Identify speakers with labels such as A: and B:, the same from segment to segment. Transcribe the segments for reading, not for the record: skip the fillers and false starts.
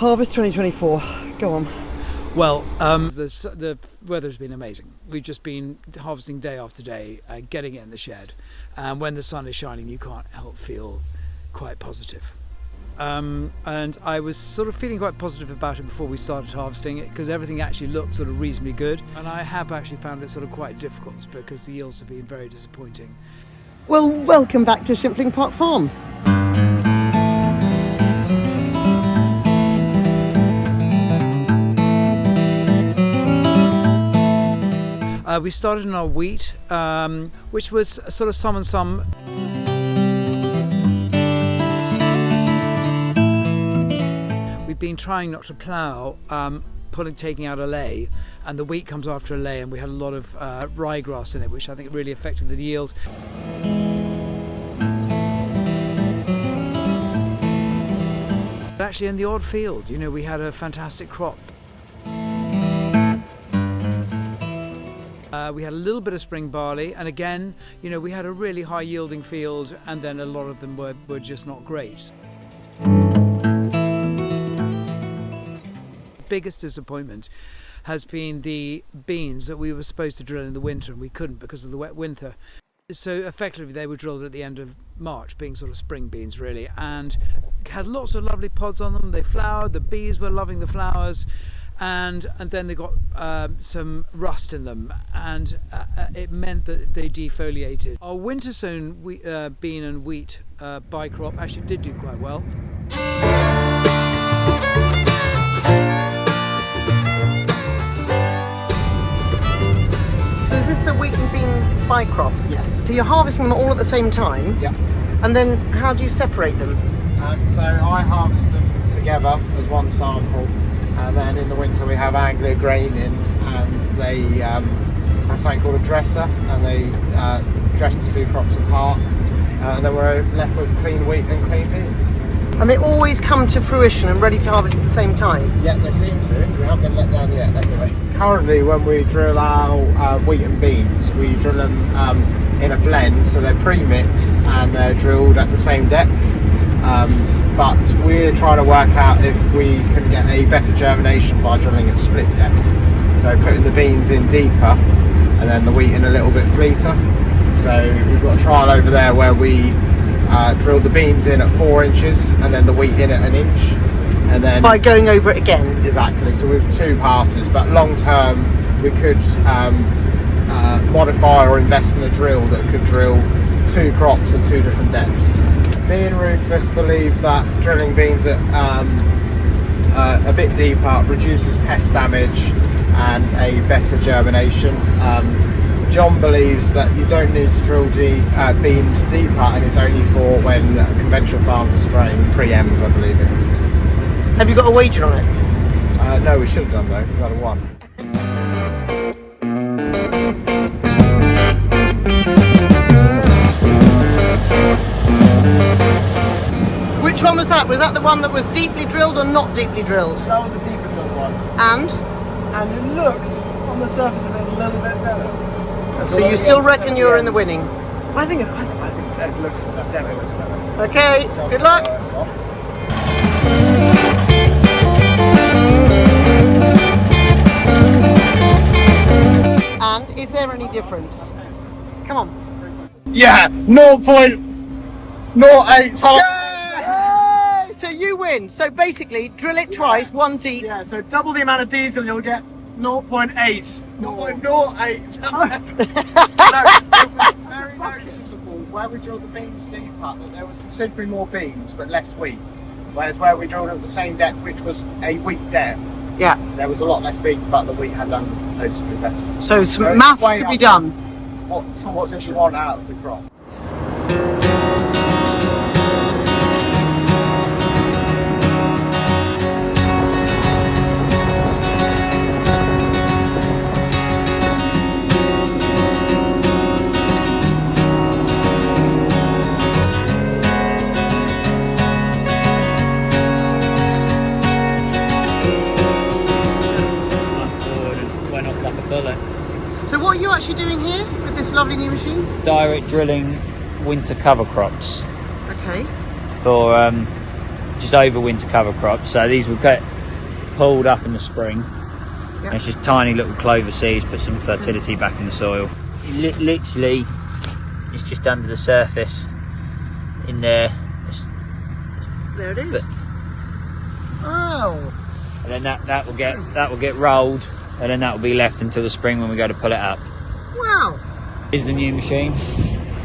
A: Harvest 2024. Go on.
B: Well, the weather's been amazing. We've just been harvesting day after day, getting it in the shed. And when the sun is shining, you can't help feel quite positive. And I was sort of feeling quite positive about it before we started harvesting it, because everything actually looked sort of reasonably good. And I have actually found it sort of quite difficult because the yields have been very disappointing.
A: Well, welcome back to Shimpling Park Farm.
B: We started on our wheat, which was sort of some and some. We've been trying not to plough, taking out a lay, and the wheat comes after a lay, and we had a lot of ryegrass in it, which I think really affected the yield. But actually, in the odd field, you know, we had a fantastic crop. We had a little bit of spring barley, and again, you know, we had a really high yielding field, and then a lot of them were just not great. The biggest disappointment has been the beans that we were supposed to drill in the winter, and we couldn't because of the wet winter. So effectively they were drilled at the end of March, being sort of spring beans really, and had lots of lovely pods on them. They flowered, the bees were loving the flowers, and then they got some rust in them, and it meant that they defoliated. Our winter sown bean and wheat bicrop actually did do quite well.
A: So is this the wheat and bean bicrop?
C: Yes.
A: So you're harvesting them all at the same time?
C: Yeah.
A: And then how do you separate them?
C: So I harvest them together as one sample, and then in the winter we have Anglia graining, and they have something called a dresser, and they dress the two crops apart, and then we're left with clean wheat and clean beans.
A: And they always come to fruition and ready to harvest at the same time?
C: Yeah, they seem to. We haven't been let down yet anyway. Currently when we drill our wheat and beans, we drill them in a blend, so they're pre-mixed and they're drilled at the same depth. But we're trying to work out if we can get a better germination by drilling at split depth. So putting the beans in deeper and then the wheat in a little bit fleeter. So we've got a trial over there where we drilled the beans in at 4 inches and then the wheat in at 1 inch. And then
A: by going over it again?
C: Exactly, so with 2 passes, but long term we could modify or invest in a drill that could drill 2 crops at 2 different depths. Me and Rufus believe that drilling beans at a bit deeper reduces pest damage and a better germination. John believes that you don't need to drill the beans deeper, and it's only for when conventional farms are spraying pre-Ms, I believe it is.
A: Have you got a wager on it?
C: No, we should have done though, because I'd have won.
A: Which one was that? Was that the one that was deeply drilled or not deeply drilled?
D: That was the deeper drilled one.
A: And
D: it looked on the surface of it a little bit better.
A: So you still reckon you're in the winning?
D: I think it definitely looks better.
A: Okay, good luck. And is there any difference? Come on.
C: Yeah, 0.08.
A: Yay! So you win. So basically, drill it twice, one deep.
D: Yeah, so double the amount of diesel, you'll get 0.8.
C: 0.08. No, it was very noticeable where we drilled the beans deeper that there was considerably more beans but less wheat. Whereas where we drilled at the same depth, which was a wheat depth,
A: yeah,
C: there was a lot less beans, but the wheat had done noticeably better.
A: So some maths to be done.
C: What's it you want out of the crop?
A: So what are you actually doing here with this lovely new machine?
E: Direct drilling winter cover crops.
A: Okay.
E: For just over winter cover crops. So these will get pulled up in the spring. And it's just tiny little clover seeds, put some fertility back in the soil. Literally, it's just under the surface in there.
A: There it is. Oh.
E: And then that will get rolled, and then that will be left until the spring when we go to pull it up.
A: Wow.
E: Here's the new machine.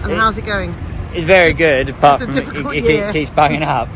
A: And how's it going?
E: It's very good, apart
A: It's a
E: from
A: difficult
E: it
A: year.
E: keeps banging up.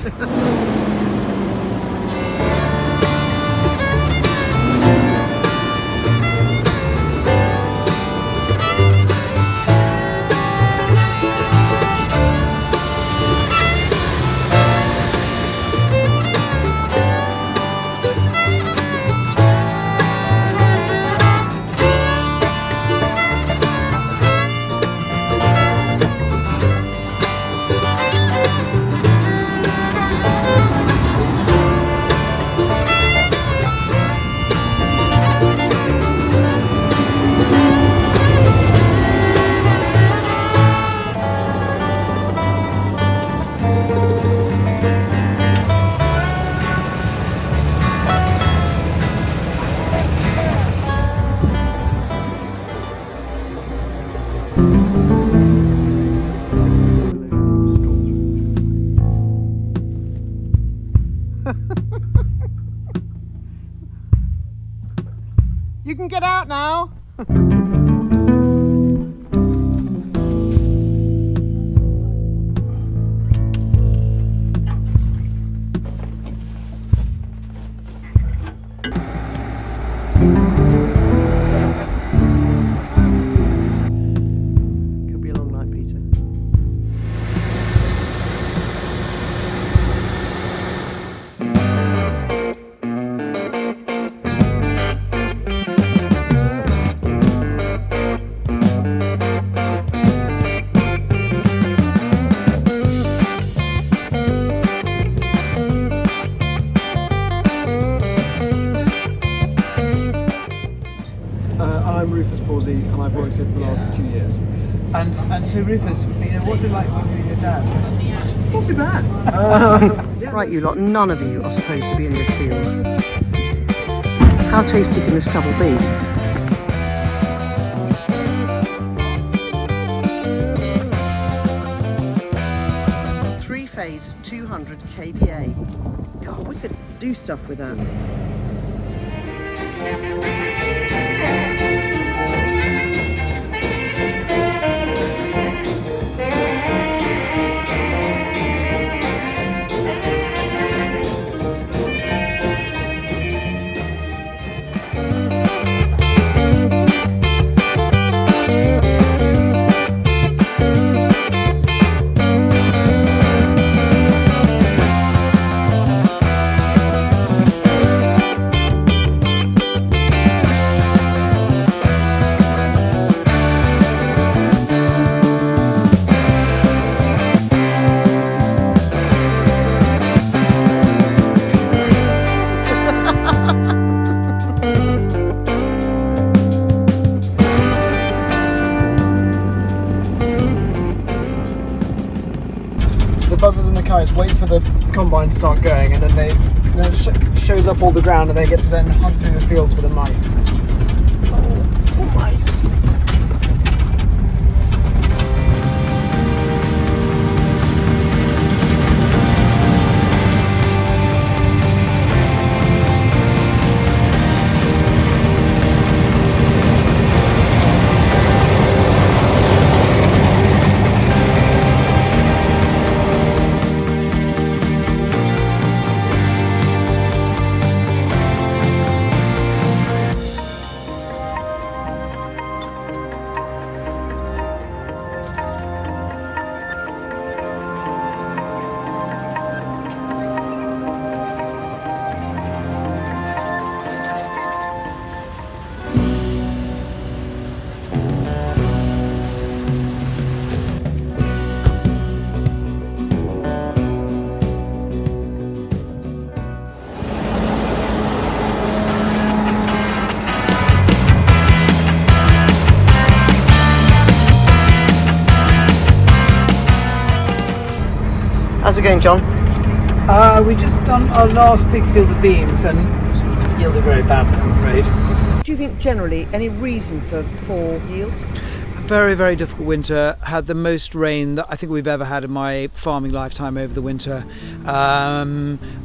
A: You can get out now. Could be a long night, Peter.
D: I'm Rufus Pawsey, and I've worked here for the last 2 years.
B: And so Rufus, what's it like working with your dad?
D: It's not too bad.
A: Right, you lot, none of you are supposed to be in this field. How tasty can this stubble be? Three-phase 200 kVA. God, we could do stuff with that.
D: The buzzers and the kites wait for the combine to start going, and then it shows up all the ground, and they get to then hunt through the fields for the mice.
A: Oh, mice. How's it going, John?
B: We just done our last big field of beans, and yielding very badly, I'm afraid.
A: Do you think generally any reason for poor yields?
B: Very, very difficult winter. Had the most rain that I think we've ever had in my farming lifetime over the winter.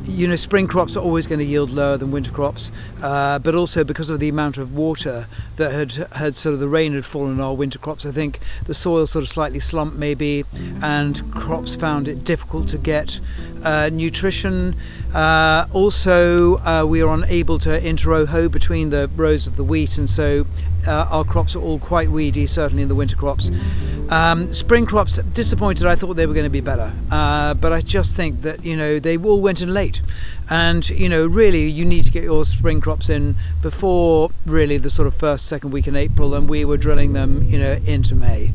B: You know, spring crops are always going to yield lower than winter crops, but also because of the amount of water that had sort of the rain had fallen on our winter crops, I think the soil sort of slightly slumped maybe, and crops found it difficult to get nutrition. Also, we are unable to inter-row hoe between the rows of the wheat, and so our crops are all quite weedy, certainly in the winter crops. Spring crops, disappointed. I thought they were going to be better, but I just think that, you know, they all went in late, and you know, really you need to get your spring crops in before really the sort of first, second week in April, and we were drilling them, you know, into May.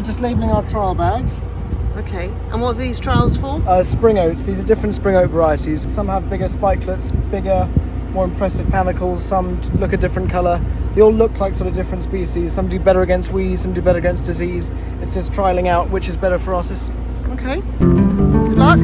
D: Just labelling our trial bags.
A: Okay, and what are these trials for?
D: Spring oats. These are different spring oat varieties. Some have bigger spikelets, bigger, more impressive panicles. Some look a different colour. They all look like sort of different species. Some do better against weeds, some do better against disease. It's just trialling out which is better for our system.
A: Okay, good luck.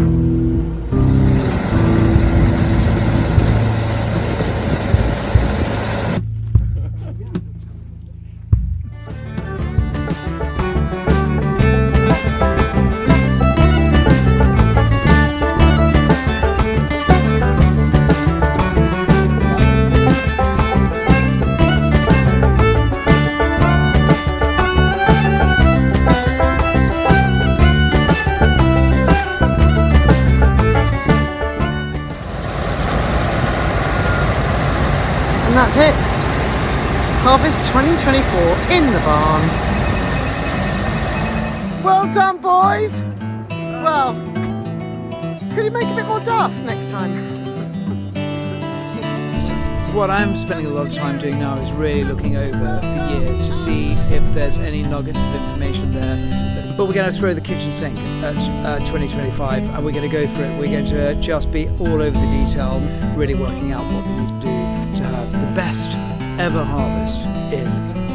A: And that's it. Harvest 2024 in the barn. Well done, boys. Well, could you make a bit more dust next time?
B: What I'm spending a lot of time doing now is really looking over the year to see if there's any nuggets of information there. But we're going to throw the kitchen sink at 2025, and we're going to go for it. We're going to just be all over the detail, really working out what we need to do to have the best ever harvest in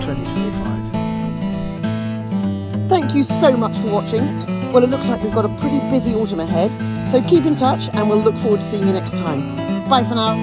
B: 2025.
A: Thank you so much for watching. Well, it looks like we've got a pretty busy autumn ahead, so keep in touch and we'll look forward to seeing you next time. Bye for now.